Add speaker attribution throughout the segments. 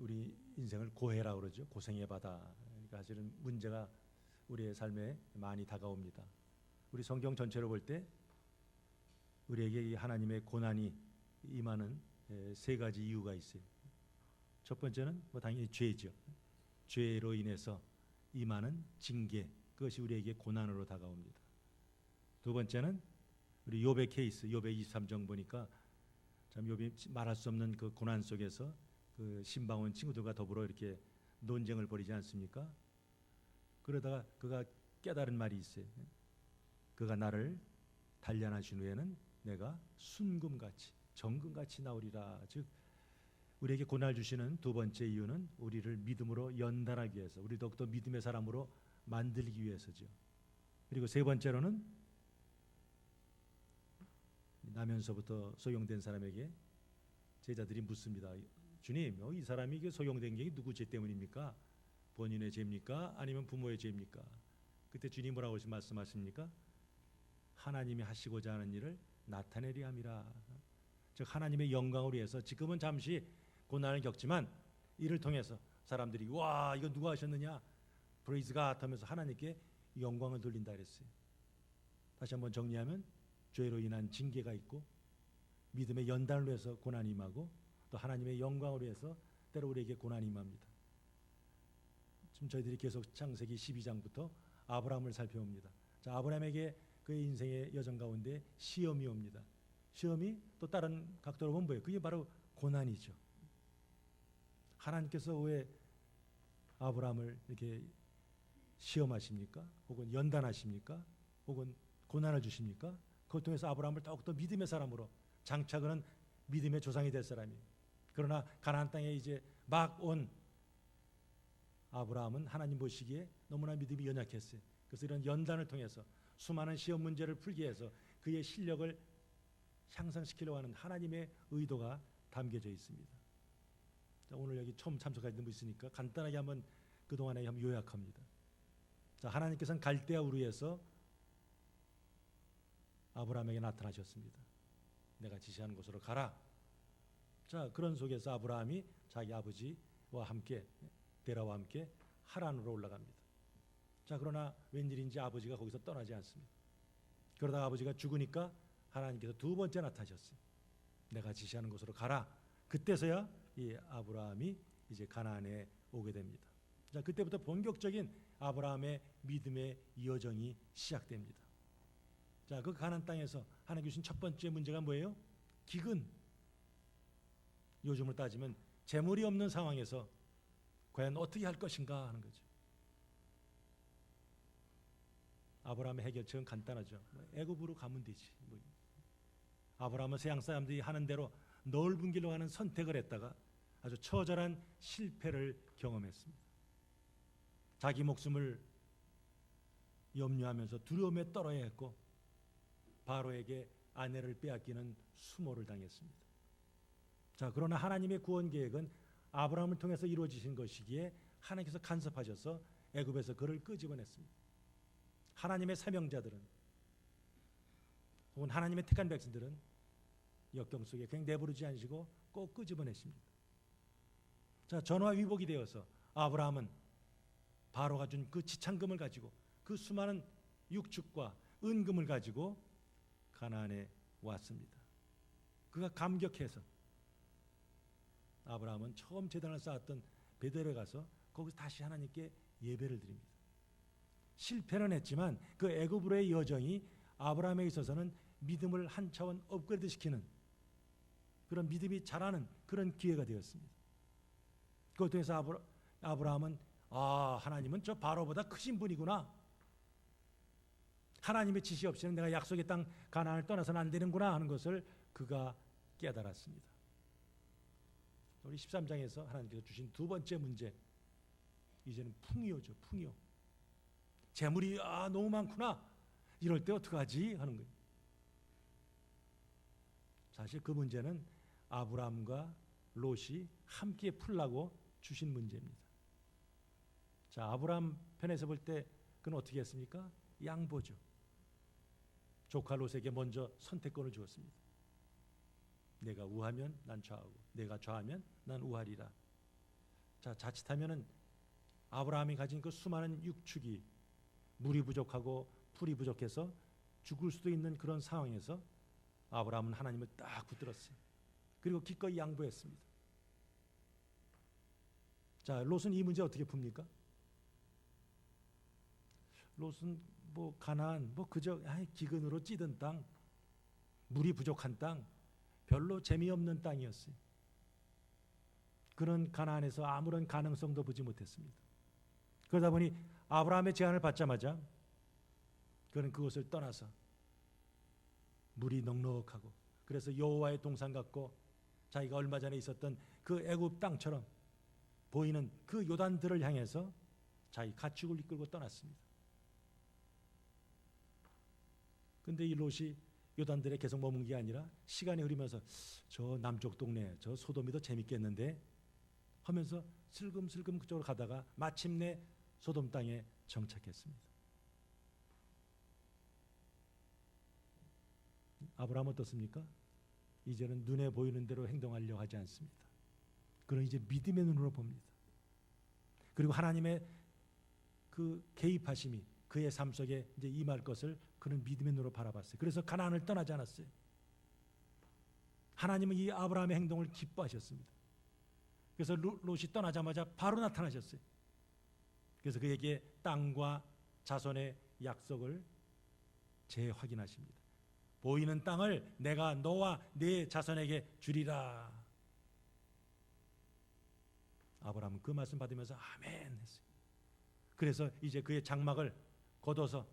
Speaker 1: 우리 인생을 고해라 그러죠. 고생의 바다. 그러니까 사실은 문제가 우리의 삶에 많이 다가옵니다. 우리 성경 전체로 볼 때 우리에게 이 하나님의 고난이 임하는 세 가지 이유가 있어요. 첫 번째는 당연히 죄죠. 죄로 인해서 임하는 징계, 그것이 우리에게 고난으로 다가옵니다. 두 번째는 우리 욥의 케이스, 욥의 23장 보니까 참 욥이 말할 수 없는 그 고난 속에서 그 신방원 친구들과 더불어 이렇게 논쟁을 벌이지 않습니까? 그러다가 그가 깨달은 말이 있어요. 그가 나를 단련하신 후에는 내가 순금같이 정금같이 나오리라. 즉 우리에게 고난을 주시는 두 번째 이유는 우리를 믿음으로 연단하기 위해서, 우리 더욱더 믿음의 사람으로 만들기 위해서죠. 그리고 세 번째로는 나면서부터 소용된 사람에게 제자들이 묻습니다. 주님, 이 사람이 소용된 게 누구 죄 때문입니까? 본인의 죄입니까? 아니면 부모의 죄입니까? 그때 주님 뭐라고 말씀하십니까? 하나님이 하시고자 하는 일을 나타내려 함이라. 즉 하나님의 영광을 위해서 지금은 잠시 고난을 겪지만 이를 통해서 사람들이 와 이거 누가 하셨느냐 프레이즈 갓 하면서 하나님께 영광을 돌린다 그랬어요. 다시 한번 정리하면 죄로 인한 징계가 있고 믿음의 연단을 위해서 고난이 임하고 또 하나님의 영광을 위해서 때로 우리에게 고난이 임합니다. 지금 저희들이 계속 창세기 12장부터 아브라함을 살펴봅니다. 자, 아브라함에게 그의 인생의 여정 가운데 시험이 옵니다. 시험이 또 다른 각도로 보면 뭐예요? 그게 바로 고난이죠. 하나님께서 왜 아브라함을 이렇게 시험하십니까? 혹은 연단하십니까? 혹은 고난을 주십니까? 그것 통해서 아브라함을 더욱더 믿음의 사람으로 장차그는 믿음의 조상이 될 사람이에요. 그러나 가나안 땅에 이제 막 온 아브라함은 하나님 보시기에 너무나 믿음이 연약했어요. 그래서 이런 연단을 통해서 수많은 시험 문제를 풀기 위해서 그의 실력을 향상시키려고 하는 하나님의 의도가 담겨져 있습니다. 자, 오늘 여기 처음 참석하시는 분 있으니까 간단하게 한번 그동안에 한번 요약합니다. 자, 하나님께서는 갈대아 우르에서 아브라함에게 나타나셨습니다. 내가 지시하는 곳으로 가라. 자, 그런 속에서 아브라함이 자기 아버지와 함께 데라와 함께 하란으로 올라갑니다. 자, 그러나 웬일인지 아버지가 거기서 떠나지 않습니다. 그러다가 아버지가 죽으니까 하나님께서 두 번째 나타나셨어요. 내가 지시하는 곳으로 가라. 그때서야 이 아브라함이 이제 가나안에 오게 됩니다. 자, 그때부터 본격적인 아브라함의 믿음의 여정이 시작됩니다. 자, 그 가나안 땅에서 하나님 주신 첫 번째 문제가 뭐예요? 기근. 요즘으로 따지면 재물이 없는 상황에서 과연 어떻게 할 것인가 하는 거죠. 아브라함의 해결책은 간단하죠. 애굽으로 가면 되지. 아브라함은 서양 사람들이 하는 대로 넓은 길로 가는 선택을 했다가 아주 처절한 실패를 경험했습니다. 자기 목숨을 염려하면서 두려움에 떨어야 했고 바로에게 아내를 빼앗기는 수모를 당했습니다. 자, 그러나 하나님의 구원 계획은 아브라함을 통해서 이루어지신 것이기에 하나님께서 간섭하셔서 애굽에서 그를 끄집어냈습니다. 하나님의 사명자들은 혹은 하나님의 택한 백성들은 역경 속에 그냥 내버리지 않으시고 꼭 끄집어내십니다. 자, 전화위복이 되어서 아브라함은 바로가 준 그 지창금을 가지고 그 수많은 육축과 은금을 가지고 가나안에 왔습니다. 그가 감격해서 아브라함은 처음 제단을 쌓았던 베델에 가서 거기서 다시 하나님께 예배를 드립니다. 실패는 했지만 그 애굽으로의 여정이 아브라함에 있어서는 믿음을 한 차원 업그레이드 시키는 그런 믿음이 자라는 그런 기회가 되었습니다. 그것 통해서 아브라함은 하나님은 저 바로보다 크신 분이구나. 하나님의 지시 없이는 내가 약속의 땅 가나안을 떠나서는 안 되는구나 하는 것을 그가 깨달았습니다. 우리 13장에서 하나님께서 주신 두 번째 문제, 이제는 풍요죠. 풍요. 재물이 너무 많구나. 이럴 때 어떡하지 하는 거예요. 사실 그 문제는 아브라함과 롯이 함께 풀라고 주신 문제입니다. 자, 아브라함 편에서 볼 때 그는 어떻게 했습니까? 양보죠. 조카 롯에게 먼저 선택권을 주었습니다. 내가 우하면 난 좌하고 내가 좌하면 난 우하리라. 자, 자칫하면은 아브라함이 가진 그 수많은 육축이 물이 부족하고 풀이 부족해서 죽을 수도 있는 그런 상황에서 아브라함은 하나님을 딱 붙들었어요. 그리고 기꺼이 양보했습니다. 자, 롯은 이 문제 어떻게 풉니까? 롯은 뭐 가나안, 뭐 그저 기근으로 찌든 땅, 물이 부족한 땅, 별로 재미없는 땅이었어요. 그런 가나안에서 아무런 가능성도 보지 못했습니다. 그러다 보니 아브라함의 제안을 받자마자 그는 그것을 떠나서 물이 넉넉하고 그래서 여호와의 동산 같고 자기가 얼마 전에 있었던 그 애굽 땅처럼 보이는 그 요단들을 향해서 자기 가축을 이끌고 떠났습니다. 근데 이 롯이 요단들에 계속 머문 게 아니라 시간이 흐르면서 저 남쪽 동네 저 소돔이 더 재밌겠는데 하면서 슬금슬금 그쪽으로 가다가 마침내 소돔 땅에 정착했습니다. 아브라함 어떻습니까? 이제는 눈에 보이는 대로 행동하려고 하지 않습니다. 그는 이제 믿음의 눈으로 봅니다. 그리고 하나님의 그 개입하심이 그의 삶 속에 이제 임할 것을 그는 믿음의 눈으로 바라봤어요. 그래서 가나안을 떠나지 않았어요. 하나님은 이 아브라함의 행동을 기뻐하셨습니다. 그래서 롯이 떠나자마자 바로 나타나셨어요. 그래서 그에게 땅과 자손의 약속을 재확인하십니다. 보이는 땅을 내가 너와 네 자손에게 주리라. 아브라함은 그 말씀 받으면서 아멘 했어요. 그래서 이제 그의 장막을 걷어서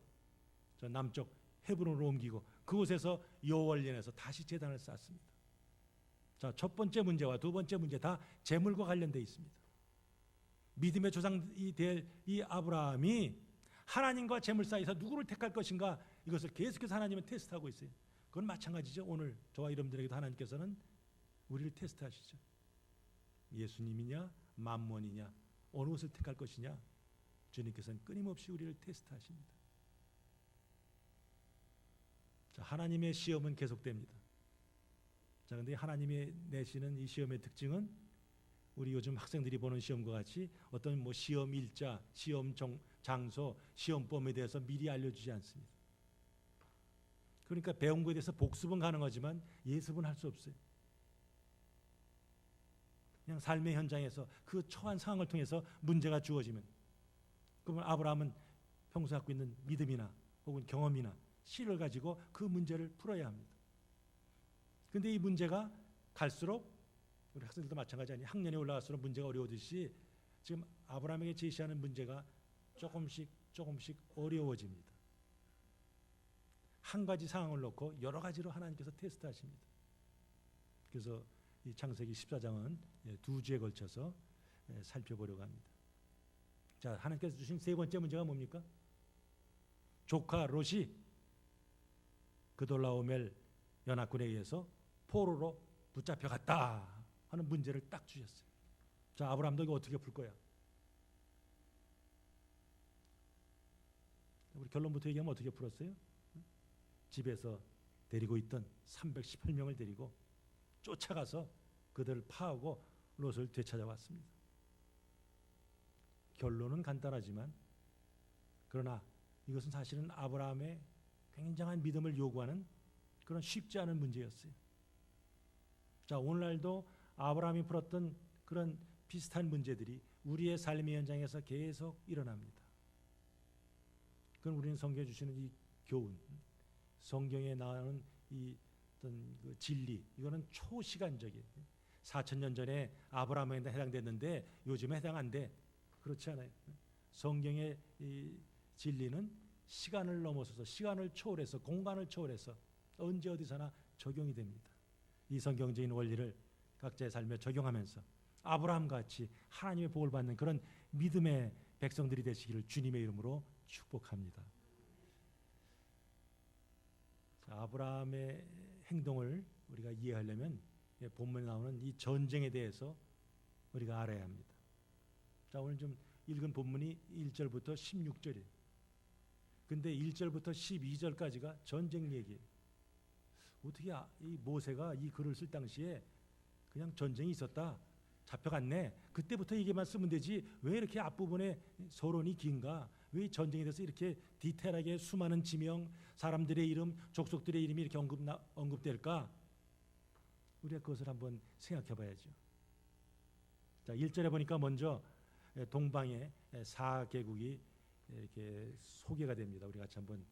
Speaker 1: 저 남쪽 헤브론으로 옮기고 그곳에서 여월년에서 다시 제단을 쌓습니다. 자, 첫 번째 문제와 두 번째 문제 다 재물과 관련되어 있습니다. 믿음의 조상이 될 이 아브라함이 하나님과 재물 사이에서 누구를 택할 것인가 이것을 계속해서 하나님은 테스트하고 있어요. 그건 마찬가지죠. 오늘 저와 여러분들에게도 하나님께서는 우리를 테스트하시죠. 예수님이냐 만몬이냐 어느 것을 택할 것이냐 주님께서는 끊임없이 우리를 테스트하십니다. 자, 하나님의 시험은 계속됩니다. 자, 근데 하나님의 내시는 이 시험의 특징은 우리 요즘 학생들이 보는 시험과 같이 어떤 뭐 시험 일자, 시험 장소, 시험범에 대해서 미리 알려주지 않습니다. 그러니까 배운 것에 대해서 복습은 가능하지만 예습은 할 수 없어요. 그냥 삶의 현장에서 그 처한 상황을 통해서 문제가 주어지면 그러면 아브라함은 평소 갖고 있는 믿음이나 혹은 경험이나 실을 가지고 그 문제를 풀어야 합니다. 그런데 이 문제가 갈수록 우리 학생들도 마찬가지 아니에요. 학년이 올라갈수록 문제가 어려워지듯이 지금 아브라함에게 제시하는 문제가 조금씩 어려워집니다. 한 가지 상황을 놓고 여러 가지로 하나님께서 테스트하십니다. 그래서 이 창세기 14장은 두 주에 걸쳐서 살펴보려고 합니다. 자, 하나님께서 주신 세 번째 문제가 뭡니까? 조카 롯이 그돌라오멜 연합군에 의해서 포로로 붙잡혀갔다 하는 문제를 딱 주셨어요. 자, 아브라함도 이거 어떻게 풀 거야? 우리 결론부터 얘기하면 어떻게 풀었어요? 집에서 데리고 있던 318명을 데리고 쫓아가서 그들을 파하고 롯을 되찾아왔습니다. 결론은 간단하지만 그러나 이것은 사실은 아브라함의 굉장한 믿음을 요구하는 그런 쉽지 않은 문제였어요. 자, 오늘날도 아브라함이 풀었던 그런 비슷한 문제들이 우리의 삶의 현장에서 계속 일어납니다. 그건 우리는 성경에 주시는 이 교훈, 성경에 나오는 이 어떤 그 진리, 이거는 초시간적이에요. 4,000년 전에 아브라함에 해당됐는데 요즘에 해당 안 돼. 그렇지 않아요. 성경의 이 진리는 시간을 넘어서서 시간을 초월해서 공간을 초월해서 언제 어디서나 적용이 됩니다. 이 성경적인 원리를 각자의 삶에 적용하면서 아브라함같이 하나님의 복을 받는 그런 믿음의 백성들이 되시기를 주님의 이름으로 축복합니다. 자, 아브라함의 행동을 우리가 이해하려면 본문에 나오는 이 전쟁에 대해서 우리가 알아야 합니다. 자, 오늘 좀 읽은 본문이 1절부터 16절이에요. 근데 1절부터 12절까지가 전쟁 얘기예요. 어떻게 이 모세가 이 글을 쓸 당시에 그냥 전쟁이 있었다, 잡혀갔네. 그때부터 얘기만 쓰면 되지. 왜 이렇게 앞부분에 서론이 긴가? 왜 전쟁에 대해서 이렇게 디테일하게 수많은 지명, 사람들의 이름, 족속들의 이름이 이렇게 언급될까? 우리가 그것을 한번 생각해 봐야죠. 자, 1절에 보니까 먼저 동방의 4개국이 이렇게 소개가 됩니다. 우리 같이 한번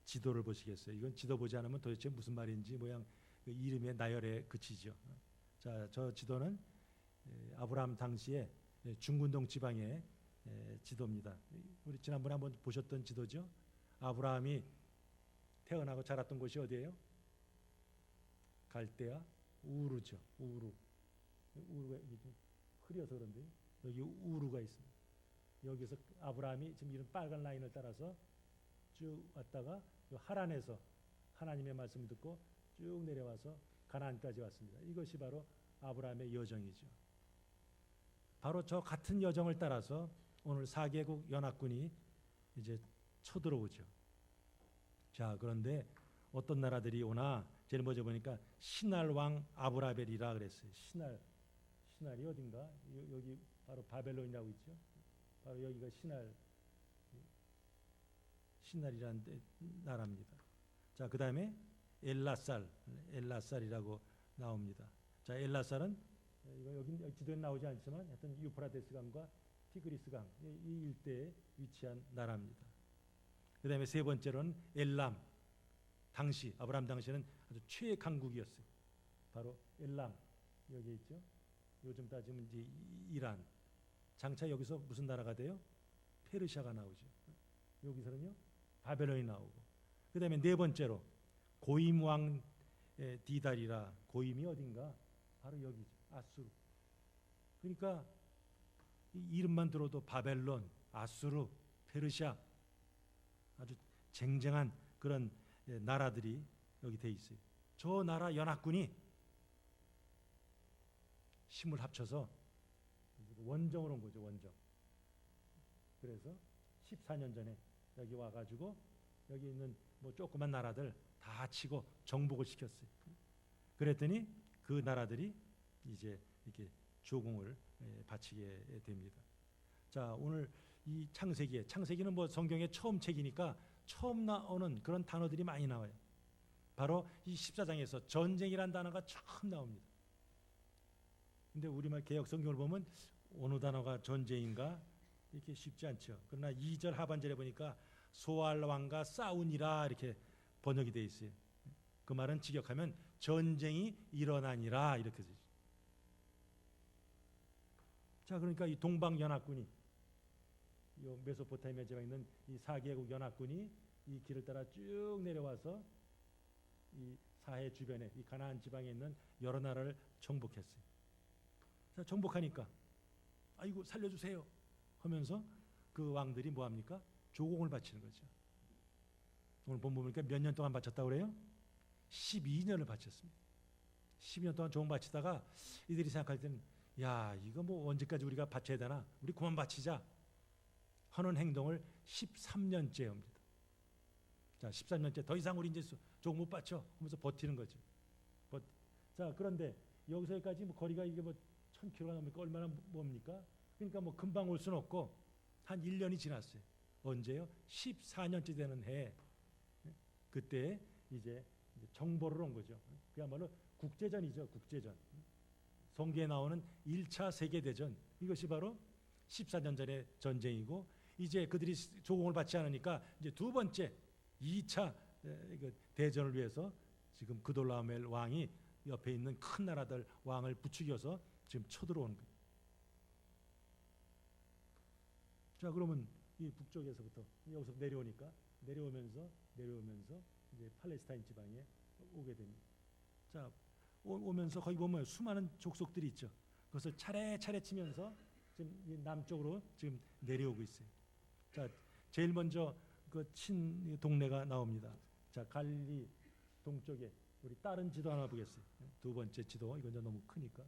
Speaker 1: 지도를 보시겠어요? 이건 지도 보지 않으면 도대체 무슨 말인지 모양 그 이름의 나열에 그치죠. 자, 저 지도는 아브라함 당시에 중근동 지방의 지도입니다. 우리 지난번에 한번 보셨던 지도죠. 아브라함이 태어나고 자랐던 곳이 어디예요? 갈대아 우르죠. 우르가 이게 좀 흐려서 그런데 여기 우르가 있습니다. 여기서 아브라함이 지금 이런 빨간 라인을 따라서 쭉 왔다가 하란에서 하나님의 말씀을 듣고 쭉 내려와서 가나안까지 왔습니다. 이것이 바로 아브라함의 여정이죠. 바로 저 같은 여정을 따라서 오늘 4개국 연합군이 이제 쳐들어오죠. 자, 그런데 어떤 나라들이 오나 제일 먼저 보니까 신할 왕 아브라벨이라 그랬어요. 신할이 어딘가? 여기 바로 바벨론이라고 있죠. 바로 여기가 신할이라는 나라입니다. 자, 그 다음에 엘라살이라고 나옵니다. 자, 엘라살은 여기 지도에 나오지 않지만 하여튼 유프라테스 강과 티그리스 강 이 일대에 위치한 나라입니다. 그 다음에 세 번째로는 엘람. 당시 아브라함 당시에는 아주 최강국이었어요. 바로 엘람 여기 있죠. 요즘 따지면 이제 이란. 장차 여기서 무슨 나라가 돼요? 페르시아가 나오죠. 여기서는요 바벨론이 나오고. 그 다음에 네 번째로 고임 왕 디달이라. 고임이 어딘가? 바로 여기죠. 아수르. 그러니까 이 이름만 들어도 바벨론, 아수르, 페르시아 아주 쟁쟁한 그런 나라들이 여기 돼 있어요. 저 나라 연합군이 힘을 합쳐서 원정으로 온 거죠. 원정. 그래서 14년 전에 여기 와가지고 여기 있는 뭐 조그만 나라들 다 치고 정복을 시켰어요. 그랬더니 그 나라들이 이제 이렇게 조공을 바치게 됩니다. 자, 오늘 이 창세기는 뭐 성경의 처음 책이니까 처음 나오는 그런 단어들이 많이 나와요. 바로 이 14장에서 전쟁이란 단어가 처음 나옵니다. 근데 우리말 개역 성경을 보면 어느 단어가 전쟁인가 이렇게 쉽지 않죠. 그러나 2절 하반절에 보니까 소알 왕과 싸우니라 이렇게 번역이 되어 있어요. 그 말은 직역하면 전쟁이 일어나니라 이렇게 되죠. 자, 그러니까 이 동방 연합군이 이 메소포타미아 지방에 있는 이 4개국 연합군이 이 길을 따라 쭉 내려와서 이 사해 주변에 이 가나안 지방에 있는 여러 나라를 정복했어요. 자, 정복하니까 아이고 살려주세요 하면서 그 왕들이 뭐 합니까? 조공을 바치는 거죠. 오늘 본문 보니까 몇 년 동안 바쳤다고 그래요? 12년을 바쳤습니다. 12년 동안 조공 바치다가 이들이 생각할 때는 야, 이거 뭐 언제까지 우리가 바쳐야 되나? 우리 그만 바치자 하는 행동을 13년째 합니다. 자, 13년째 더 이상 우리 이제 조공 못 바쳐 하면서 버티는 거죠. 자, 그런데 여기서 여기까지 뭐 거리가 이게 뭐 1000km가 넘으니까 얼마나 뭡니까? 그러니까 뭐 금방 올 수는 없고 한 1년이 지났어요. 언제요? 14년째 되는 해. 그때 이제 정보를 온 거죠. 그야말로 국제전이죠. 국제전. 성경에 나오는 1차 세계대전. 이것이 바로 14년 전의 전쟁이고 이제 그들이 조공을 받지 않으니까 이제 두 번째 2차 대전을 위해서 지금 그돌라오멜 왕이 옆에 있는 큰 나라들 왕을 부추겨서 지금 쳐들어오는 거예요. 자, 그러면 이 북쪽에서부터 여기서 내려오면서 이제 팔레스타인 지방에 오게 됩니다. 자, 오면서 거기 보면 수많은 족속들이 있죠. 그것을 차례차례 치면서 지금 이 남쪽으로 지금 내려오고 있어요. 자, 제일 먼저 그 친 동네가 나옵니다. 자, 갈릴리 동쪽에 우리 다른 지도 하나 보겠어요. 두 번째 지도 이건 너무 크니까.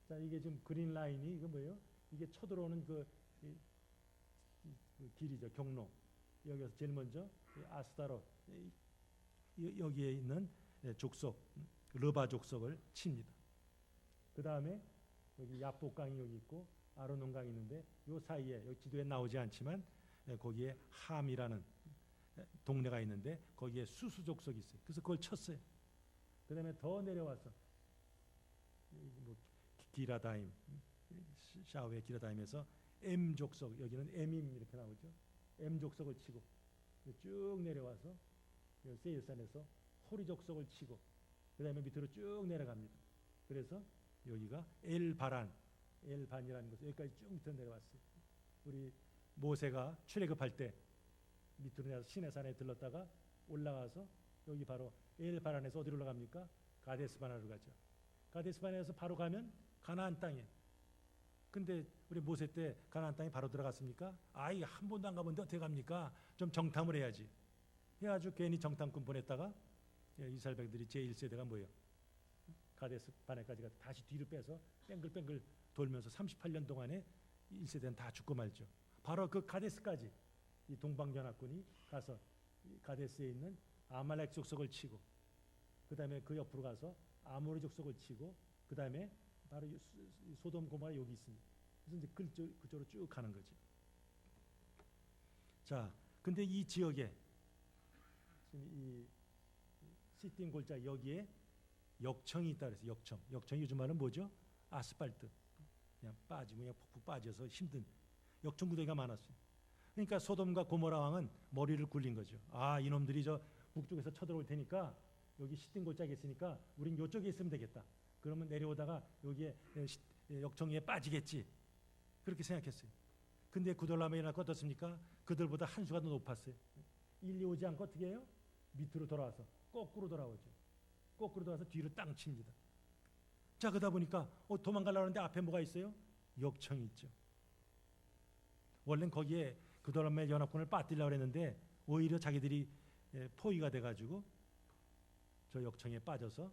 Speaker 1: 자, 이게 지금 그린 라인이 이거 뭐예요? 이게 쳐들어오는 그 길이죠. 경로. 여기서 제일 먼저 아스타롯 여기에 있는 족속 르바 족속을 칩니다. 그 다음에 여기 야복강이 여기 있고 아르논강이 있는데 요 사이에 여기 지도에 나오지 않지만 거기에 함이라는 동네가 있는데 거기에 수수족속이 있어요. 그래서 그걸 쳤어요. 그다음에 더 내려와서 뭐 기라다임, 샤오의 기라다임에서 M족속, 여기는 M임 이렇게 나오죠. M족속을 치고 쭉 내려와서 세일산에서 호리족속을 치고 그다음에 밑으로 쭉 내려갑니다. 그래서 여기가 엘반이라는 곳, 여기까지 쭉 밑으로 내려왔어요. 우리 모세가 출애굽할 때 밑으로 내려서 시내산에 들렀다가 올라가서 여기 바로 엘바란에서 어디로 올라갑니까? 가데스바나로 가죠. 가데스바나에서 바로 가면 가나안 땅이에요. 근데 우리 모세 때 가나안 땅에 바로 들어갔습니까? 아이 한 번도 안 가본데 어떻게 갑니까? 좀 정탐을 해야지. 해가지고 괜히 정탐꾼 보냈다가 이스라엘 백들이 제1세대가 뭐예요? 가데스바네까지 가서 다시 뒤로 빼서 뺑글뺑글 돌면서 38년 동안에 1세대는 다 죽고 말죠. 바로 그 가데스까지 이 동방연합군이 가서 가데스에 있는 아말렉 족속을 치고 그 다음에 그 옆으로 가서 아모리 족속을 치고 그 다음에 바로 소돔 고모라 여기 있습니다. 그래서 이제 그쪽으로 쭉 가는 거죠. 자, 근데 이 지역에 지금 이 시틴 골짜 여기에 역청이 있다 그래서 역청이 요즘 말은 뭐죠? 아스팔트 그냥 빠지고 그냥 푹푹 빠져서 힘든 역청 구덩이가 많았어요. 그러니까 소돔과 고모라 왕은 머리를 굴린 거죠. 아, 이놈들이 저 북쪽에서 쳐들어올 테니까 여기 시틴 골짜기 있으니까 우린 이쪽에 있으면 되겠다. 그러면 내려오다가 여기에 역청에 빠지겠지. 그렇게 생각했어요. 근데 구돌람에 일어나고 어떻습니까? 그들보다 한 수가 더 높았어요. 일리 오지 않고 어떻게 해요? 밑으로 돌아와서 거꾸로 돌아오죠. 거꾸로 돌아와서 뒤로 땅 칩니다. 자, 그러다 보니까 도망가려고 하는데 앞에 뭐가 있어요? 역청이 있죠. 원래는 거기에 그돌람의 연합군을 빠뜨리려고 했는데 오히려 자기들이 포위가 돼가지고 저 역청에 빠져서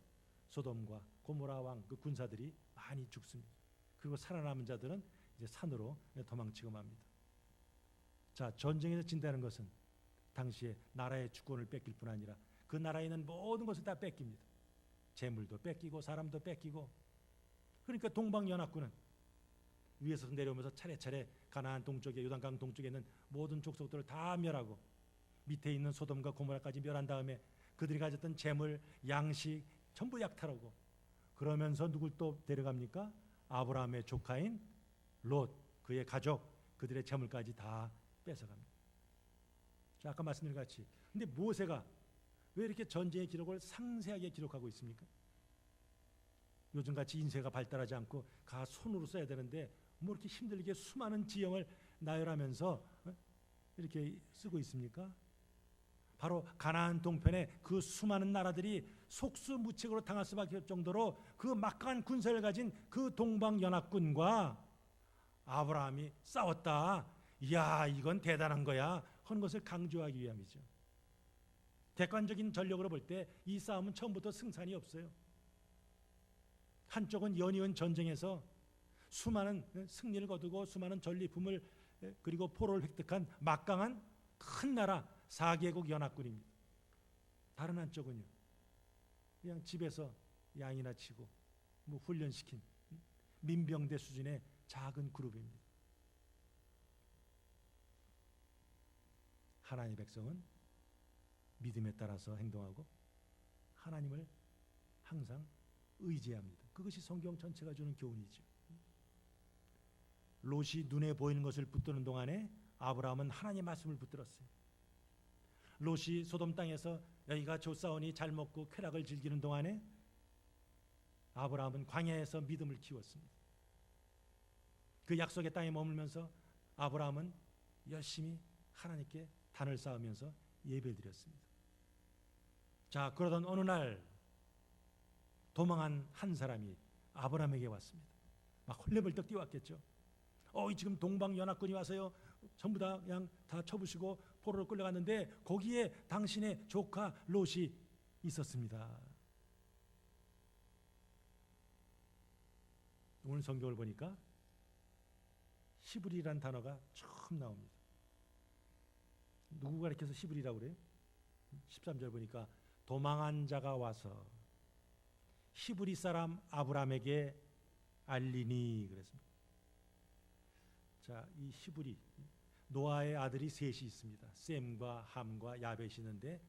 Speaker 1: 소돔과 고모라 왕 그 군사들이 많이 죽습니다. 그리고 살아남은 자들은 이제 산으로 도망치고 맙니다. 자, 전쟁에서 진다는 것은 당시에 나라의 주권을 뺏길 뿐 아니라 그 나라에 있는 모든 것을 다 뺏깁니다. 재물도 뺏기고 사람도 뺏기고. 그러니까 동방연합군은 위에서 내려오면서 차례차례 가나안 동쪽에 요단강 동쪽에 있는 모든 족속들을 다 멸하고 밑에 있는 소돔과 고모라까지 멸한 다음에 그들이 가졌던 재물, 양식 전부 약탈하고 그러면서 누굴 또 데려갑니까? 아브라함의 조카인 롯, 그의 가족, 그들의 재물까지 다 뺏어갑니다. 자, 아까 말씀드린 같이 근데 모세가 왜 이렇게 전쟁의 기록을 상세하게 기록하고 있습니까? 요즘같이 인쇄가 발달하지 않고 가 손으로 써야 되는데 뭐 이렇게 힘들게 수많은 지형을 나열하면서 이렇게 쓰고 있습니까? 바로 가나안 동편의 그 수많은 나라들이 속수무책으로 당할 수밖에 없을 정도로 그 막강한 군사를 가진 그 동방연합군과 아브라함이 싸웠다. 이야, 이건 대단한 거야 하는 것을 강조하기 위함이죠. 객관적인 전력으로 볼 때 이 싸움은 처음부터 승산이 없어요. 한쪽은 연이은 전쟁에서 수많은 승리를 거두고 수많은 전리품을 그리고 포로를 획득한 막강한 큰 나라 4개국 연합군입니다. 다른 한쪽은요, 그냥 집에서 양이나 치고 뭐 훈련시킨 민병대 수준의 작은 그룹입니다. 하나님의 백성은 믿음에 따라서 행동하고 하나님을 항상 의지합니다. 그것이 성경 전체가 주는 교훈이죠. 롯이 눈에 보이는 것을 붙드는 동안에 아브라함은 하나님의 말씀을 붙들었어요. 롯이 소돔 땅에서 여기가 좋사오니 잘 먹고 쾌락을 즐기는 동안에 아브라함은 광야에서 믿음을 키웠습니다. 그 약속의 땅에 머물면서 아브라함은 열심히 하나님께 단을 쌓으면서 예배를 드렸습니다. 자, 그러던 어느 날 도망한 한 사람이 아브라함에게 왔습니다. 막 헐레벌떡 뛰어왔겠죠. 지금 동방연합군이 와서요 전부 다 그냥 다 쳐부시고 포로로 끌려갔는데 거기에 당신의 조카 롯이 있었습니다. 오늘 성경을 보니까 히브리라는 단어가 처음 나옵니다. 누구 가르쳐서 히브리라고 그래요? 13절 보니까 도망한 자가 와서 히브리 사람 알리니 그랬습니다. 자, 이 히브리 노아의 아들이 셋이 있습니다. 셈과 함과 야벳이 있는데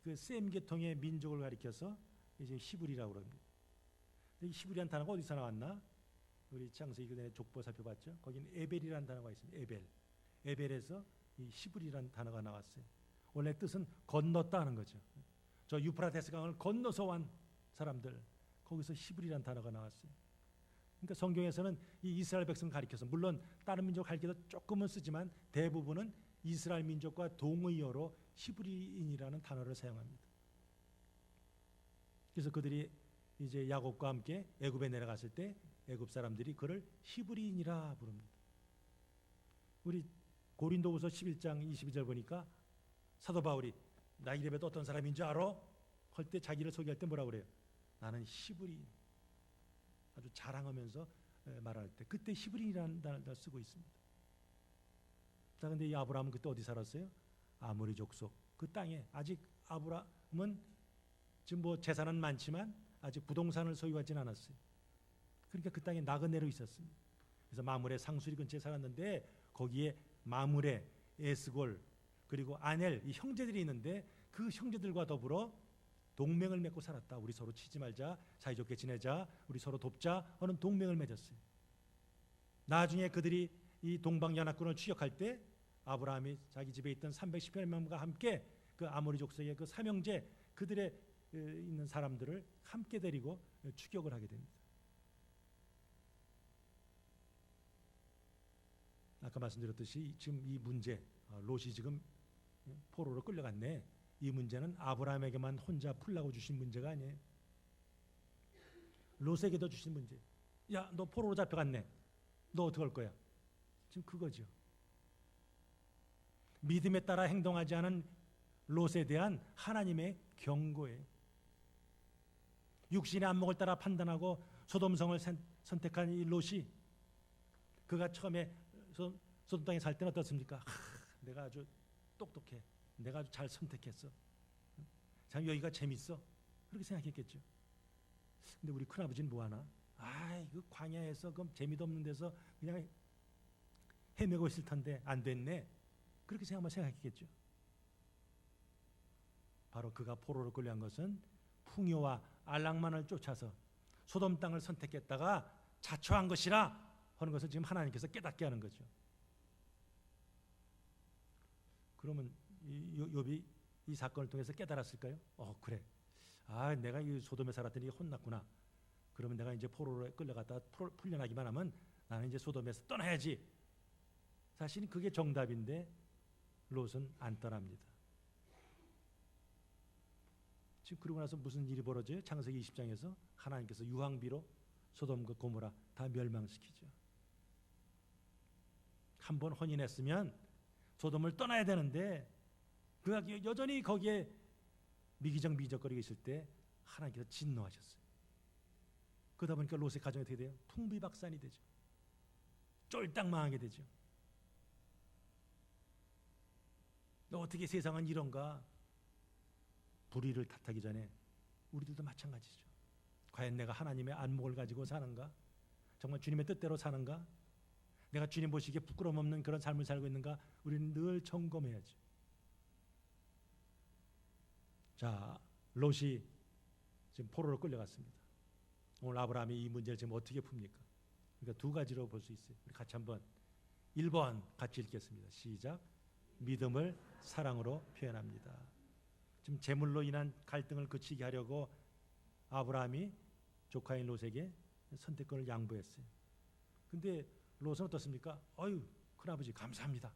Speaker 1: 그 셈 계통의 민족을 가리켜서 이제 히브리라고 합니다. 이 히브리란 단어가 어디서 나왔나? 우리 창세기 전에 족보 살펴봤죠. 거기는 에벨이라는 단어가 있습니다. 에벨. 에벨에서 이 히브리라는 단어가 나왔어요. 원래 뜻은 건넜다 하는 거죠. 저 유프라테스 강을 건너서 온 사람들, 거기서 히브리라는 단어가 나왔어요. 그러니까 성경에서는 이 이스라엘 백성을 가리켜서, 물론 다른 민족 가리켜서 조금은 쓰지만 대부분은 이스라엘 민족과 동의어로 히브리인이라는 단어를 사용합니다. 그래서 그들이 이제 야곱과 함께 애굽에 내려갔을 때 애굽 사람들이 그를 히브리인이라 부릅니다. 우리 고린도후서 11장 22절 보니까 사도 바울이 나 이래봬도 어떤 사람인 줄 알아? 할 때 자기를 소개할 때 뭐라고 그래요? 나는 히브리인. 아주 자랑하면서 말할 때 그때 히브리인이라는 단어를 쓰고 있습니다. 자, 근데 이 아브라함은 그때 어디 살았어요? 아모리 족속 그 땅에. 아직 아브라함은 지금 뭐 재산은 많지만 아직 부동산을 소유하지는 않았어요. 그러니까 그 땅에 나그네로 있었습니다. 그래서 마므레 상수리 근처에 살았는데 거기에 마므레, 에스골 그리고 아넬 이 형제들이 있는데 그 형제들과 더불어 동맹을 맺고 살았다. 우리 서로 치지 말자, 사이좋게 지내자, 우리 서로 돕자 하는 동맹을 맺었어요. 나중에 그들이 이 동방연합군을 추격할 때 아브라함이 자기 집에 있던 310여 명과 함께 그 아모리 족속의 그 삼형제 그들의 있는 사람들을 함께 데리고 추격을 하게 됩니다. 아까 말씀드렸듯이 지금 이 문제, 롯이 지금 포로로 끌려갔네. 이 문제는 아브라함에게만 혼자 풀라고 주신 문제가 아니에요. 롯에게도 주신 문제. 야, 너 포로로 잡혀갔네. 너 어떻게 할 거야? 지금 그거죠. 믿음에 따라 행동하지 않은 롯에 대한 하나님의 경고예요. 육신의 안목을 따라 판단하고 소돔성을 선택한 이 롯이, 그가 처음에 소돔 땅에 살 때는 어떻습니까? 내가 아주 똑똑해. 내가 아주 잘 선택했어. 참 여기가 재밌어. 그렇게 생각했겠죠. 근데 우리 큰아버지는 뭐하나? 그 광야에서 그 재미도 없는 데서 그냥 헤매고 있을 텐데 안 됐네. 그렇게 생각했겠죠. 바로 그가 포로로 끌려간 것은 풍요와 안락만을 쫓아서 소돔 땅을 선택했다가 자초한 것이라 하는 것을 지금 하나님께서 깨닫게 하는 거죠. 그러면 욥이 이 사건을 통해서 깨달았을까요? 그래. 내가 이 소돔에 살았더니 혼났구나. 그러면 내가 이제 포로로 끌려갔다 풀려나기만 하면 나는 이제 소돔에서 떠나야지. 사실 그게 정답인데 롯은 안 떠납니다. 지금 그러고 나서 무슨 일이 벌어져요? 창세기 20장에서 하나님께서 유황비로 소돔과 고모라 다 멸망시키죠. 한번 혼인했으면 소돔을 떠나야 되는데 그가 여전히 거기에 미기적거리고 있을 때 하나님께서 진노하셨어요. 그러다 보니까 롯의 가정이 어떻게 돼요? 풍비박산이 되죠. 쫄딱 망하게 되죠. 어떻게 세상은 이런가? 불의를 탓하기 전에 우리들도 마찬가지죠. 과연 내가 하나님의 안목을 가지고 사는가? 정말 주님의 뜻대로 사는가? 내가 주님 보시기에 부끄러움 없는 그런 삶을 살고 있는가? 우리는 늘 점검해야죠. 자, 롯이 지금 포로로 끌려갔습니다. 오늘 아브라함이 이 문제를 지금 어떻게 풉니까? 그러니까 두 가지로 볼 수 있어요. 우리 같이 한번 1번 같이 읽겠습니다. 시작. 믿음을 사랑으로 표현합니다. 지금 재물로 인한 갈등을 그치게 하려고 아브라함이 조카인 롯에게 선택권을 양보했어요. 근데 롯은 어떻습니까? 큰아버지 감사합니다.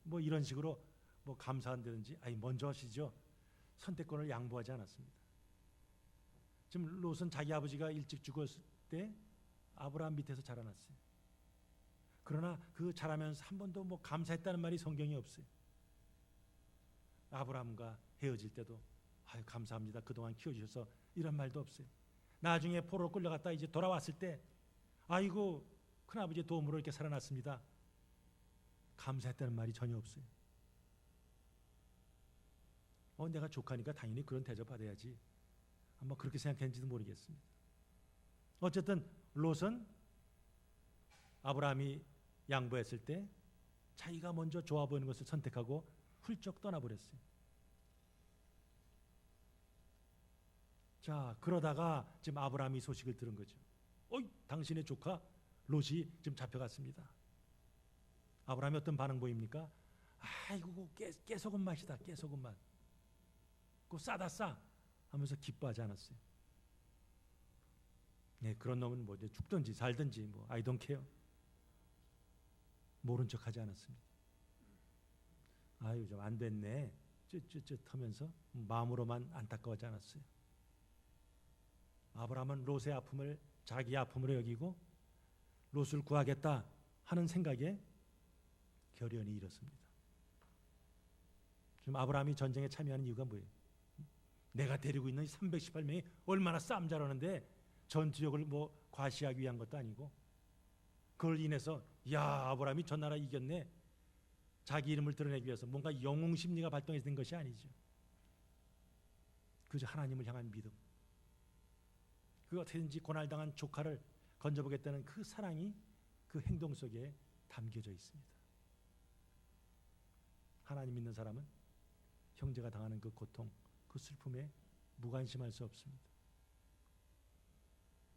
Speaker 1: 뭐 이런 식으로 뭐 감사한다든지 먼저 하시죠. 선택권을 양보하지 않았습니다. 지금 롯은 자기 아버지가 일찍 죽었을 때 아브라함 밑에서 자라났어요. 그러나 그 자라면서 한 번도 뭐 감사했다는 말이 성경에 없어요. 아브라함과 헤어질 때도 감사합니다. 그동안 키워주셔서 이런 말도 없어요. 나중에 포로로 끌려갔다 이제 돌아왔을 때 아이고 큰아버지의 도움으로 이렇게 살아났습니다. 감사했다는 말이 전혀 없어요. 내가 조카니까 당연히 그런 대접 받아야지. 아마 그렇게 생각했는지도 모르겠습니다. 어쨌든 롯은 아브라함이 양보했을 때 자기가 먼저 좋아 보이는 것을 선택하고 훌쩍 떠나버렸어요. 자, 그러다가 지금 아브라함이 소식을 들은 거죠. 당신의 조카 롯이 지금 잡혀갔습니다. 아브라함이 어떤 반응 보입니까? 아이고, 깨소금 맛이다, 깨소금 맛. 그거 싸다 싸 하면서 기뻐하지 않았어요. 네, 그런 놈은 뭐 죽든지 살든지 뭐 I don't care. 모른 척하지 않았습니다. 아유, 좀 안 됐네, 쯧쯧쯧 하면서 마음으로만 안타까워하지 않았어요. 아브라함은 롯의 아픔을 자기의 아픔으로 여기고 롯을 구하겠다 하는 생각에 결연히 이렇습니다. 지금 아브라함이 전쟁에 참여하는 이유가 뭐예요? 내가 데리고 있는 318명이 얼마나 싸움 잘하는데 전투력을 뭐 과시하기 위한 것도 아니고, 그걸 인해서 야, 아브라함이 저 나라 이겼네, 자기 이름을 드러내기 위해서 뭔가 영웅 심리가 발동해서 된 것이 아니죠. 그저 하나님을 향한 믿음, 그 어떻게든지 고난당한 조카를 건져보겠다는 그 사랑이 그 행동 속에 담겨져 있습니다. 하나님 믿는 사람은 형제가 당하는 그 고통, 그 슬픔에 무관심할 수 없습니다.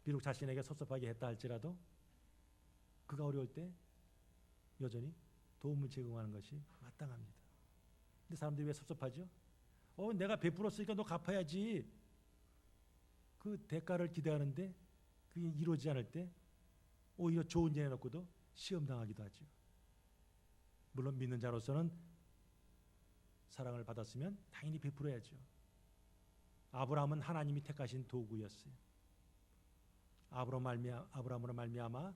Speaker 1: 비록 자신에게 섭섭하게 했다 할지라도 그가 어려울 때 여전히 도움을 제공하는 것이 마땅합니다. 근데 사람들이 왜 섭섭하죠? 내가 베풀었으니까 너 갚아야지. 그 대가를 기대하는데 그게 이루어지지 않을 때 오히려 좋은 일 해놓고도 시험당하기도 하죠. 물론 믿는 자로서는 사랑을 받았으면 당연히 베풀어야죠. 아브라함은 하나님이 택하신 도구였어요. 아브라함으로 말미암아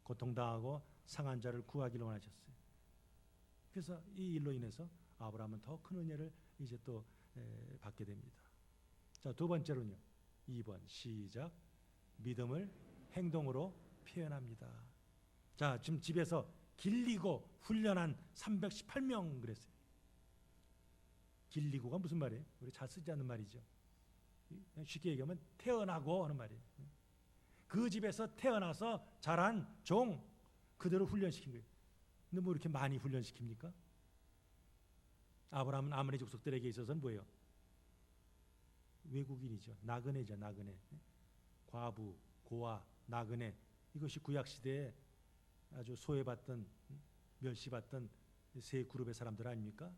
Speaker 1: 고통당하고 상한 자를 구하기를 원하셨어요. 그래서 이 일로 인해서 아브라함은 더 큰 은혜를 이제 또 받게 됩니다. 자, 두 번째로는요. 2번 시작. 믿음을 행동으로 표현합니다. 자, 지금 집에서 길리고 훈련한 318명 그랬어요. 길리고가 무슨 말이에요? 우리 잘 쓰지 않는 말이죠. 쉽게 얘기하면 태어나고 하는 말이에요. 그 집에서 태어나서 자란 종 그대로 훈련시킨 거예요. 근데 뭐 이렇게 많이 훈련시킵니까? 아브라함은 아므리 족속들에게 있어서는 뭐예요? 외국인이죠. 나그네죠. 나그네. 과부, 고아, 나그네, 이것이 구약시대에 아주 소외받던, 멸시받던 세 그룹의 사람들 아닙니까?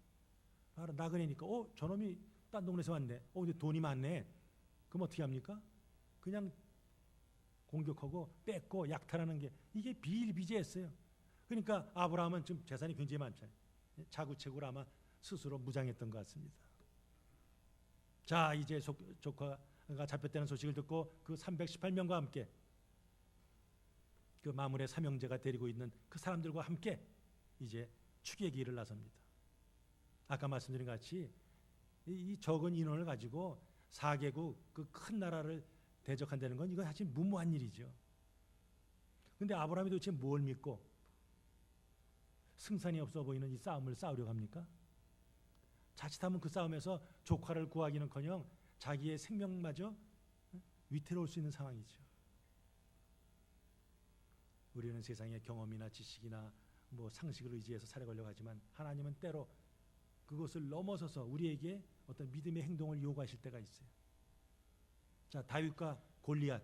Speaker 1: 나그네니까 저놈이 딴 동네에서 왔네. 근데 돈이 많네. 그럼 어떻게 합니까? 그냥 공격하고 뺏고 약탈하는 게 이게 비일비재했어요. 그러니까 아브라함은 좀 재산이 굉장히 많잖아요. 자구책으로 아마 스스로 무장했던 것 같습니다. 자, 이제 조카가 잡혔다는 소식을 듣고 그 318명과 함께 그 마물의 삼형제가 데리고 있는 그 사람들과 함께 이제 추기의 길을 나섭니다. 아까 말씀드린 같이 이 적은 인원을 가지고 4개국 그 큰 나라를 대적한다는 건 이건 사실 무모한 일이죠. 그런데 아브라함이 도대체 뭘 믿고 승산이 없어 보이는 이 싸움을 싸우려고 합니까? 자칫하면 그 싸움에서 조카를 구하기는커녕 자기의 생명마저 위태로울 수 있는 상황이죠. 우리는 세상의 경험이나 지식이나 뭐 상식을 의지해서 살아가려고 하지만 하나님은 때로 그것을 넘어서서 우리에게 어떤 믿음의 행동을 요구하실 때가 있어요. 자, 다윗과 골리앗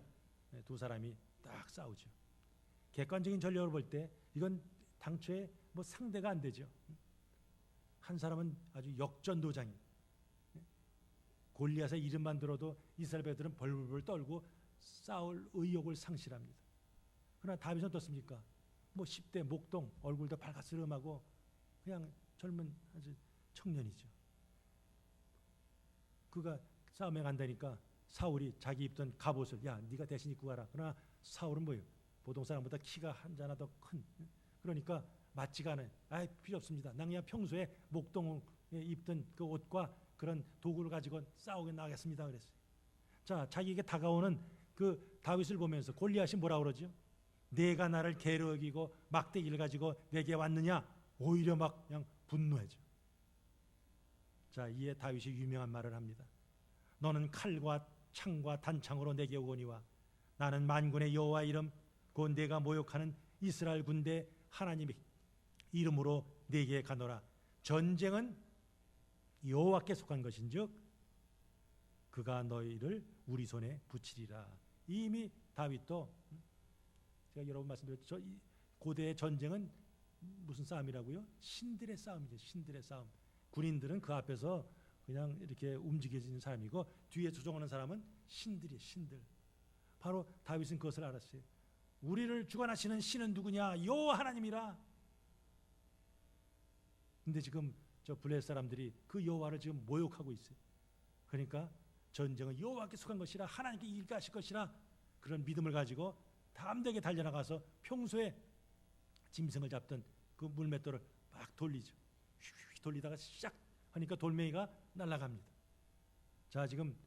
Speaker 1: 두 사람이 딱 싸우죠. 객관적인 전력을 볼 때 이건 당초에 뭐 상대가 안 되죠. 한 사람은 아주 역전도장이, 골리앗의 이름만 들어도 이스라엘 배들은 벌벌 떨고 싸울 의욕을 상실합니다. 그러나 다윗은 어떻습니까? 뭐 10대 목동, 얼굴도 발가스름하고 그냥 젊은 아주 청년이죠. 그가 싸움에 간다니까 사울이 자기 입던 갑옷을 야 네가 대신 입고 가라. 그러나 사울은 뭐예요? 보통 사람보다 키가 한 자나 더 큰. 그러니까 맞지가 않아요. 필요 없습니다. 난 그냥 평소에 목동에 입던 그 옷과 그런 도구를 가지고 싸우게 나가겠습니다. 그랬어요. 자, 자기에게 다가오는 그 다윗을 보면서 골리앗이 뭐라 그러죠? 내가 나를 개로 여기고 막대기를 가지고 내게 왔느냐? 오히려 막 그냥 분노해져. 자, 이에 다윗이 유명한 말을 합니다. 너는 칼과 창과 단창으로 내게 오거니와 나는 만군의 여호와 이름 곧 내가 모욕하는 이스라엘 군대 하나님의 이름으로 네게 가노라. 전쟁은 여호와께 속한 것인즉 그가 너희를 우리 손에 붙이리라. 이미 다윗도, 제가 여러 번 말씀드렸죠. 고대의 전쟁은 무슨 싸움이라고요? 신들의 싸움이죠. 신들의 싸움. 군인들은 그 앞에서 그냥 이렇게 움직여지는 사람이고 뒤에 조종하는 사람은 신들이에요. 신들. 바로 다윗은 그것을 알았어요. 우리를 주관하시는 신은 누구냐? 여호와 하나님이라. 근데 지금 저 블레셋 사람들이 그 여호와를 지금 모욕하고 있어요. 그러니까 전쟁은 여호와께 속한 것이라, 하나님께 이길게 하실 것이라, 그런 믿음을 가지고 담대하게 달려나가서 평소에 짐승을 잡던 그 물맷돌을 막 돌리죠. 휙 돌리다가 시작 하니까 돌멩이가 날아갑니다. 자, 지금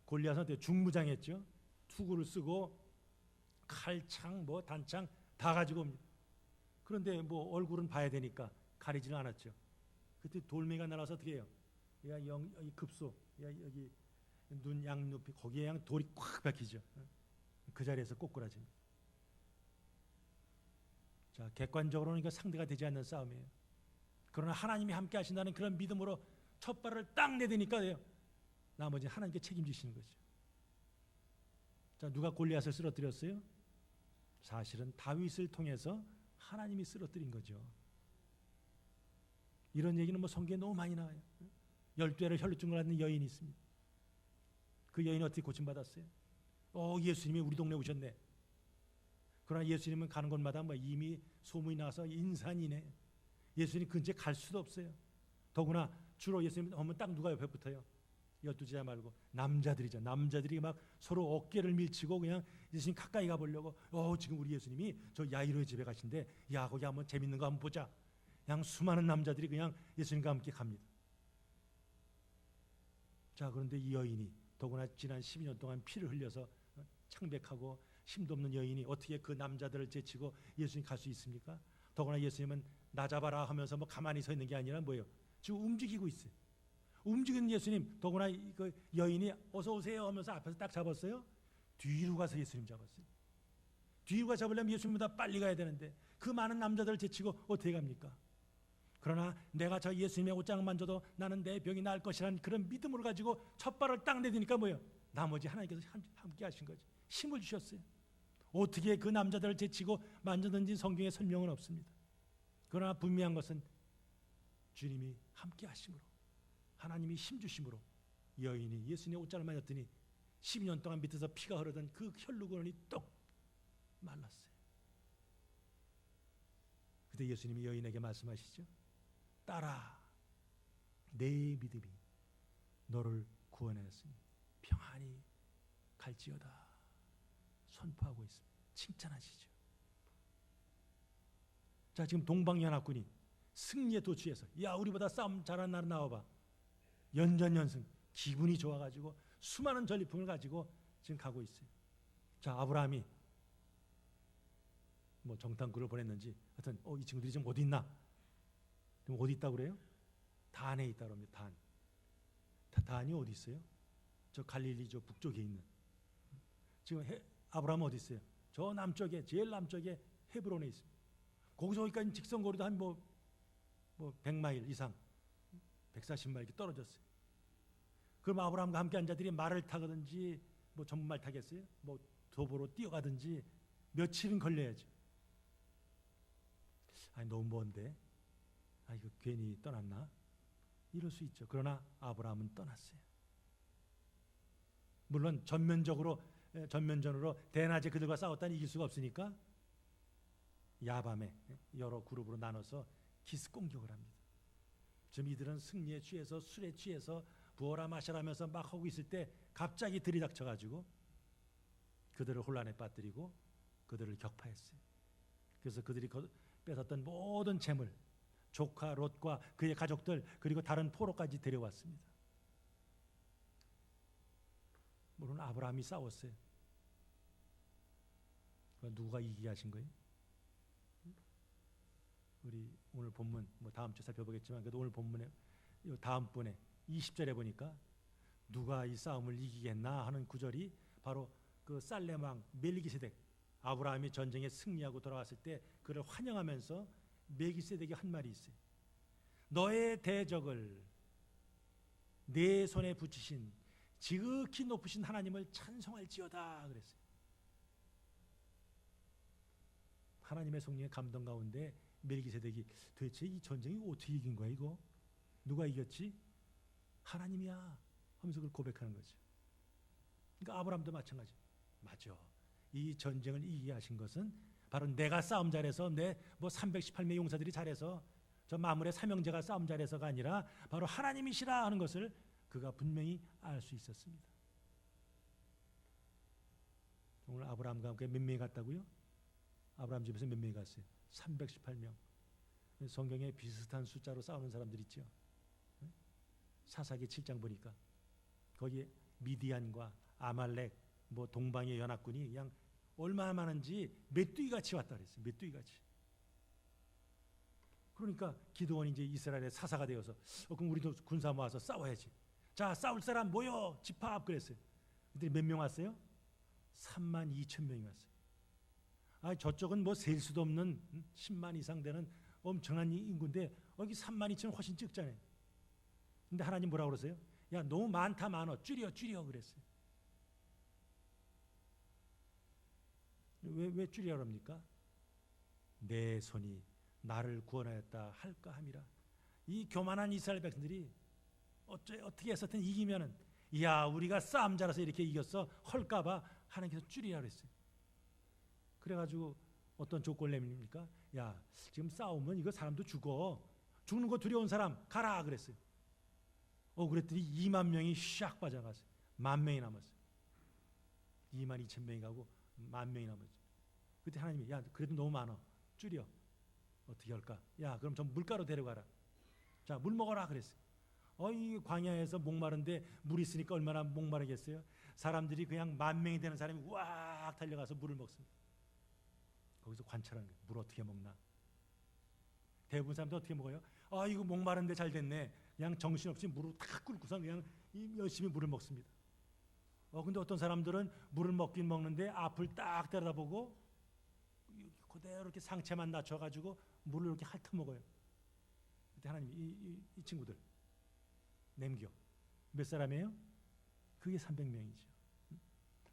Speaker 1: 골리앗은 중무장했죠. 투구를 쓰고 칼, 창, 뭐 단창 다 가지고 옵니다. 그런데 뭐 얼굴은 봐야 되니까 가리지는 않았죠. 그때 돌멩이가 날아서 어떻게 해요? 야, 여기 급소, 야, 여기 눈 양옆이 거기에 그냥 돌이 꽉 박히죠. 그 자리에서 꼬꾸라집니다. 자, 객관적으로는 이거 상대가 되지 않는 싸움이에요. 그러나 하나님이 함께 하신다는 그런 믿음으로 첫 발을 딱 내딛니까 나머지 하나님께 책임지시는 거죠. 자, 누가 골리앗을 쓰러뜨렸어요? 사실은 다윗을 통해서 하나님이 쓰러뜨린 거죠. 이런 얘기는 뭐 성경에 너무 많이 나와요. 12회를 혈루증을 앓는 여인이 있습니다. 그 여인이 어떻게 고침받았어요? 예수님이 우리 동네 오셨네. 그러나 예수님은 가는 곳마다 뭐 이미 소문이 나서 인산이네. 예수님 근처에 갈 수도 없어요. 더구나 주로 예수님 오면 딱 누가 옆에 붙어요? 12제자 말고 남자들이죠. 남자들이 막 서로 어깨를 밀치고 그냥 예수님 가까이 가보려고. 지금 우리 예수님이 저 야이로의 집에 가신데, 야, 거기 한번 재밌는 거 한번 보자. 그냥 수많은 남자들이 그냥 예수님과 함께 갑니다. 자, 그런데 이 여인이 더구나 지난 12년 동안 피를 흘려서 창백하고 힘도 없는 여인이 어떻게 그 남자들을 제치고 예수님 갈 수 있습니까? 더구나 예수님은 나 잡아라 하면서 뭐 가만히 서 있는 게 아니라 뭐예요? 지금 움직이고 있어요. 움직이는 예수님, 더구나 그 여인이 어서 오세요 하면서 앞에서 딱 잡았어요. 뒤로 가서 예수님 잡았어요. 뒤로 가서 잡으려면 예수님보다 빨리 가야 되는데 그 많은 남자들을 제치고 어떻게 갑니까? 그러나 내가 저 예수님의 옷장을 만져도 나는 내 병이 나을 것이라는 그런 믿음을 가지고 첫 발을 딱 내디니까 뭐예요? 나머지 하나님께서 함께 하신 거지. 힘을 주셨어요. 어떻게 그 남자들을 제치고 만졌는지 성경에 설명은 없습니다. 그러나 분명한 것은 주님이 함께 하심으로, 하나님이 힘 주심으로 여인이 예수님의 옷장을 만졌더니 12년 동안 밑에서 피가 흐르던 그 혈루근이 똑 말랐어요. 그때 예수님이 여인에게 말씀하시죠. 딸아, 내 믿음이 너를 구원하였으니 평안히 갈지어다 선포하고 있습니다. 칭찬하시죠. 자, 지금 동방연합군이 승리에 도취해서, 야, 우리보다 싸움 잘하는 나라 나와봐. 연전연승, 기분이 좋아가지고 수많은 전리품을 가지고 지금 가고 있어요. 자, 아브라함이 뭐 정탐꾼을 보냈는지 하여튼 이 친구들이 지금 어디 있나? 그럼 어디 있다고 그래요? 단에 있다고 합니다. 단이 어디 있어요? 저 갈릴리 저 북쪽에 있는. 지금 아브라함은 어디 있어요? 저 남쪽에, 제일 남쪽에 헤브론에 있습니다. 거기서 거기까지 직선거리도 한 뭐 100마일 이상, 140마일 이렇게 떨어졌어요. 그럼 아브라함과 함께 한 자들이 말을 타든지 뭐 전문말 타겠어요? 뭐 도보로 뛰어가든지 며칠은 걸려야죠. 아니, 너무 먼데, 이거 괜히 떠났나? 이럴 수 있죠. 그러나 아브라함은 떠났어요. 물론 전면전으로 대낮에 그들과 싸웠다니 이길 수가 없으니까 야밤에 여러 그룹으로 나눠서 기습 공격을 합니다. 지금 이들은 승리에 취해서 술에 취해서 부어라 마셔라면서 막 하고 있을 때 갑자기 들이닥쳐가지고 그들을 혼란에 빠뜨리고 그들을 격파했어요. 그래서 그들이 뺏었던 모든 재물, 조카 롯과 그의 가족들, 그리고 다른 포로까지 데려왔습니다. 물론 아브라함이 싸웠어요. 누가 이기게 하신 거예요? 우리 오늘 본문 뭐 다음 주 살펴보겠지만, 그래도 오늘 본문에 다음 분에 20절에 보니까 누가 이 싸움을 이기겠나 하는 구절이 바로 그 살렘 왕 멜기세덱 아브라함이 전쟁에 승리하고 돌아왔을 때 그를 환영하면서 멜기세덱이 한 말이 있어요. 너의 대적을 내 손에 붙이신 지극히 높으신 하나님을 찬송할지어다 그랬어요. 하나님의 성령의 감동 가운데 멜기세덱이 도대체 이 전쟁이 어떻게 이긴 거야 이거? 누가 이겼지? 하나님이야 하면서 그걸 고백하는 거죠. 그러니까 아브라함도 마찬가지. 맞죠. 이 전쟁을 이기게 하신 것은 바로 내가 싸움 잘해서 내 뭐 318명 용사들이 잘해서 저 마물의 삼형제가 싸움 잘해서가 아니라 바로 하나님이시라 하는 것을 그가 분명히 알 수 있었습니다. 오늘 아브라함과 함께 몇 명이 갔다고요? 아브라함 집에서 몇 명이 갔어요? 318명. 성경에 비슷한 숫자로 싸우는 사람들 있죠. 사사기 7장 보니까 거기에 미디안과 아말렉 뭐 동방의 연합군이 그냥 얼마나 많은지 메뚜기같이 왔다 그랬어요. 메뚜기같이. 그러니까 기드온이 이제 이스라엘의 사사가 되어서 그럼 우리도 군사 모아서 싸워야지. 자, 싸울 사람 모여 집합 그랬어요. 그들이 몇 명 왔어요? 32,000명이 왔어요. 아, 저쪽은 뭐 셀 수도 없는 10만 이상 되는 엄청난 인구인데 여기 32,000 훨씬 적잖아요. 근데 하나님 뭐라고 그러세요? 야, 너무 많다 많어. 줄여 그랬어요. 왜 줄이라 합니까? 내 손이 나를 구원하였다 할까 함이라. 이 교만한 이스라엘 백성들이 어떻게 해서든 이기면은 야, 우리가 싸움 잘해서 이렇게 이겼어 헐까봐 하나님께서 줄이라 그랬어요. 그래가지고 어떤 조건을 내밉니까? 야, 지금 싸우면 이거 사람도 죽어. 죽는 거 두려운 사람 가라 그랬어요. 그랬더니 2만 명이 샥 빠져나갔어요. 10,000명이 남았어요. 22,000명이 가고 10,000명이 남았어요. 그때 하나님이 야, 그래도 너무 많아. 줄여. 어떻게 할까? 야, 그럼 좀 물가로 데려가라. 자, 물 먹어라 그랬어요. 이 광야에서 목마른데 물 있으니까 얼마나 목마르겠어요? 사람들이 그냥 10,000명이 되는 사람이 왁 달려가서 물을 먹습니다. 거기서 관찰하는 거예요. 물 어떻게 먹나? 대부분 사람들 어떻게 먹어요? 이거 목마른데 잘 됐네. 그냥 정신없이 물을 탁 끓고서 그냥 열심히 물을 먹습니다. 근데 어떤 사람들은 물을 먹긴 먹는데 앞을 딱 들여다보고 그대로 이렇게 상체만 낮춰가지고 물을 이렇게 핥아먹어요. 그때 하나님이 이 친구들 남겨. 몇 사람이에요? 그게 300명이죠.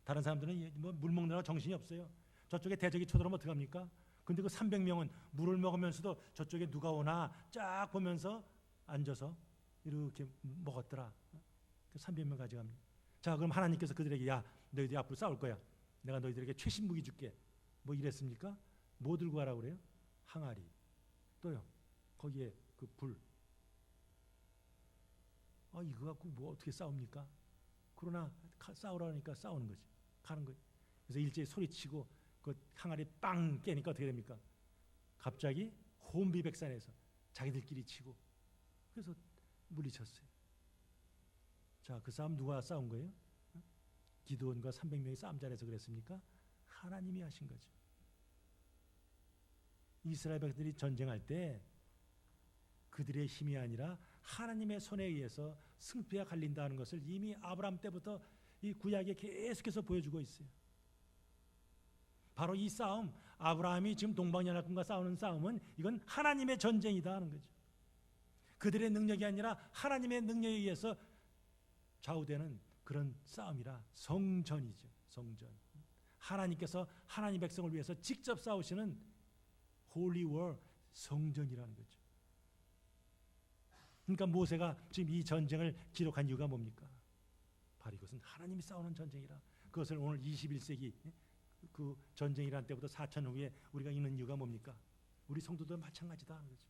Speaker 1: 다른 사람들은 뭐 물 먹느라 정신이 없어요. 저쪽에 대적이 쳐들어오면 어떡합니까? 근데 그 300명은 물을 먹으면서도 저쪽에 누가 오나 쫙 보면서 앉아서 이렇게 먹었더라. 300명 가져갑니다. 자, 그럼 하나님께서 그들에게 야, 너희들이 앞으로 싸울 거야. 내가 너희들에게 최신 무기 줄게. 뭐 이랬습니까? 뭐 들고 가라고 그래요? 항아리. 또요. 거기에 그 불. 이거 갖고 뭐 어떻게 싸웁니까? 그러나 싸우라니까 싸우는 거지. 가는 거지. 그래서 일제히 소리치고 그 항아리 빵 깨니까 어떻게 됩니까? 갑자기 혼비백산에서 자기들끼리 치고 그래서 물리쳤어요. 자, 그 싸움 누가 싸운 거예요? 기드온과 300명이 싸움 잘해서 그랬습니까? 하나님이 하신 거죠. 이스라엘 백성들이 전쟁할 때 그들의 힘이 아니라 하나님의 손에 의해서 승패가 갈린다는 것을 이미 아브라함 때부터 이 구약에 계속해서 보여주고 있어요. 바로 이 싸움, 아브라함이 지금 동방연합군과 싸우는 싸움은 이건 하나님의 전쟁이다 하는 거죠. 그들의 능력이 아니라 하나님의 능력에 의해서 좌우되는 그런 싸움이라 성전이죠. 성전. 하나님께서 하나님 백성을 위해서 직접 싸우시는 홀리 워 성전이라는 거죠. 그러니까 모세가 지금 이 전쟁을 기록한 이유가 뭡니까? 바로 이것은 하나님이 싸우는 전쟁이라. 그것을 오늘 21세기 그 전쟁이란 때부터 4천 후에 우리가 읽는 이유가 뭡니까? 우리 성도도 마찬가지다 하는 거죠.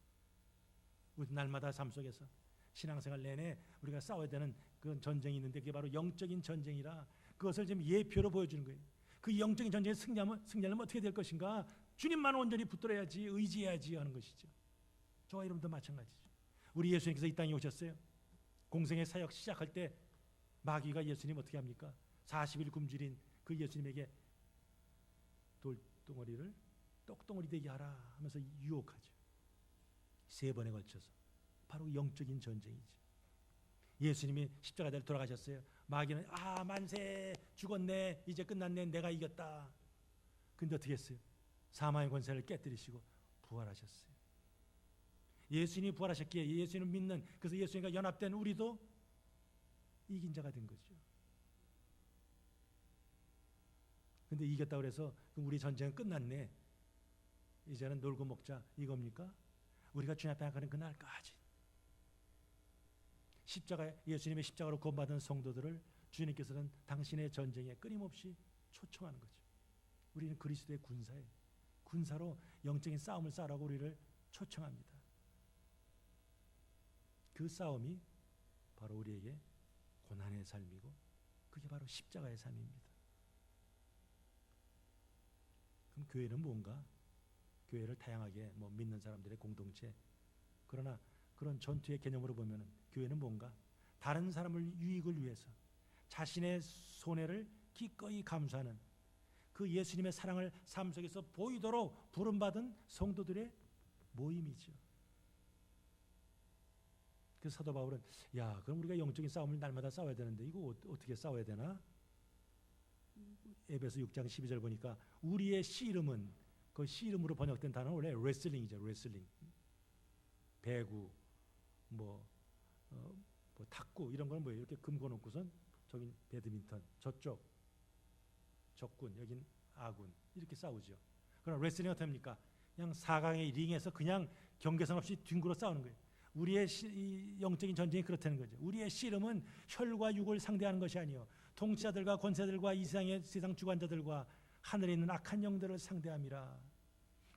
Speaker 1: 우리 날마다 삶 속에서 신앙생활 내내 우리가 싸워야 되는 그런 전쟁이 있는데 그게 바로 영적인 전쟁이라 그것을 지금 예표로 보여주는 거예요. 그 영적인 전쟁에 승리하면 어떻게 될 것인가? 주님만 온전히 붙들어야지, 의지해야지 하는 것이죠. 저와 여러분도 마찬가지죠. 우리 예수님께서 이 땅에 오셨어요. 공생의 사역 시작할 때 마귀가 예수님 어떻게 합니까? 40일 굶주린 그 예수님에게 돌덩어리를 떡덩어리 되게 하라 하면서 유혹하죠. 3번에 걸쳐서. 바로 영적인 전쟁이죠. 예수님이 십자가대로 돌아가셨어요. 마귀는 만세 죽었네 이제 끝났네 내가 이겼다. 근데 어떻게 했어요? 사망의 권세를 깨뜨리시고 부활하셨어요. 예수님이 부활하셨기에 예수님을 믿는, 그래서 예수님과 연합된 우리도 이긴 자가 된 거죠. 근데 이겼다고 해서 우리 전쟁은 끝났네, 이제는 놀고 먹자, 이겁니까? 우리가 주님 앞에 나가는 그날까지 예수님의 십자가로 구원받은 성도들을 주님께서는 당신의 전쟁에 끊임없이 초청하는 거죠. 우리는 그리스도의 군사예요. 군사로 영적인 싸움을 싸라고 우리를 초청합니다. 그 싸움이 바로 우리에게 고난의 삶이고, 그게 바로 십자가의 삶입니다. 그럼 교회는 뭔가? 교회를 다양하게 믿는 사람들의 공동체, 그러나 그런 전투의 개념으로 보면 교회는 뭔가? 다른 사람을 유익을 위해서 자신의 손해를 기꺼이 감수하는 그 예수님의 사랑을 삶 속에서 보이도록 부름받은 성도들의 모임이죠. 그래서 사도 바울은 그럼 우리가 영적인 싸움을 날마다 싸워야 되는데 이거 어떻게 싸워야 되나? 에베소 6장 12절 보니까 우리의 씨름은, 그 씨름으로 번역된 단어는 원래 레슬링이죠. 레슬링. 배구, 탁구 이런 건 뭐예요? 이렇게 금고 놓고선 저긴 배드민턴, 저쪽 적군, 여긴 아군, 이렇게 싸우죠. 그럼 레슬링은 어떻게 합니까? 그냥 4강의 링에서 그냥 경계선 없이 뒹굴어 싸우는 거예요. 우리의 이 영적인 전쟁이 그렇다는 거죠. 우리의 씨름은 혈과 육을 상대하는 것이 아니요 통치자들과 권세들과 이 세상 주관자들과 하늘에 있는 악한 영들을 상대함이라.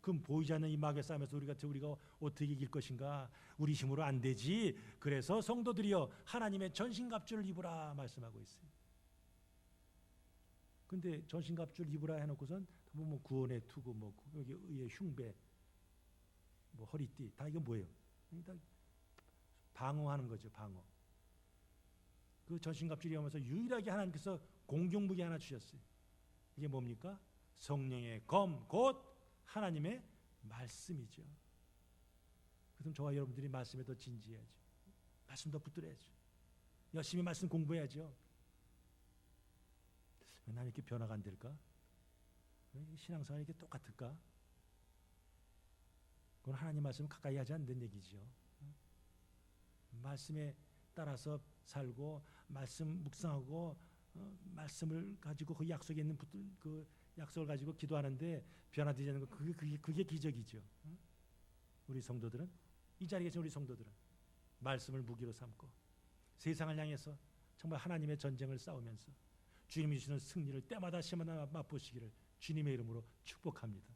Speaker 1: 그럼 보이지 않는 이 마귀의 싸움에서 우리가 어떻게 이길 것인가? 우리 힘으로 안 되지. 그래서 성도들이여 하나님의 전신갑주를 입으라 말씀하고 있어요. 근데 전신갑주를 입으라 해놓고선 구원의 투구, 여기 의의 흉배, 허리띠, 다 이거 뭐예요? 다 방어하는 거죠. 방어. 그 전신갑주를 입으면서 유일하게 하나님께서 공격무기 하나 주셨어요. 이게 뭡니까? 성령의 검, 곧 하나님의 말씀이죠. 그래서 저와 여러분들이 말씀에 더 진지해야죠. 말씀 더 붙들어야죠. 열심히 말씀 공부해야죠. 왜 나는 이렇게 변화가 안 될까? 왜 신앙생활이 이렇게 똑같을까? 그건 하나님 말씀 가까이 하지 않는 얘기죠. 말씀에 따라서 살고 말씀 묵상하고 말씀을 가지고 그 약속에 있는 그 약속을 가지고 기도하는데 변화되지 않는 거, 그게 기적이죠. 우리 성도들은, 이 자리에 계신 우리 성도들은 말씀을 무기로 삼고 세상을 향해서 정말 하나님의 전쟁을 싸우면서 주님이 주시는 승리를 때마다 시마다 맛보시기를 주님의 이름으로 축복합니다.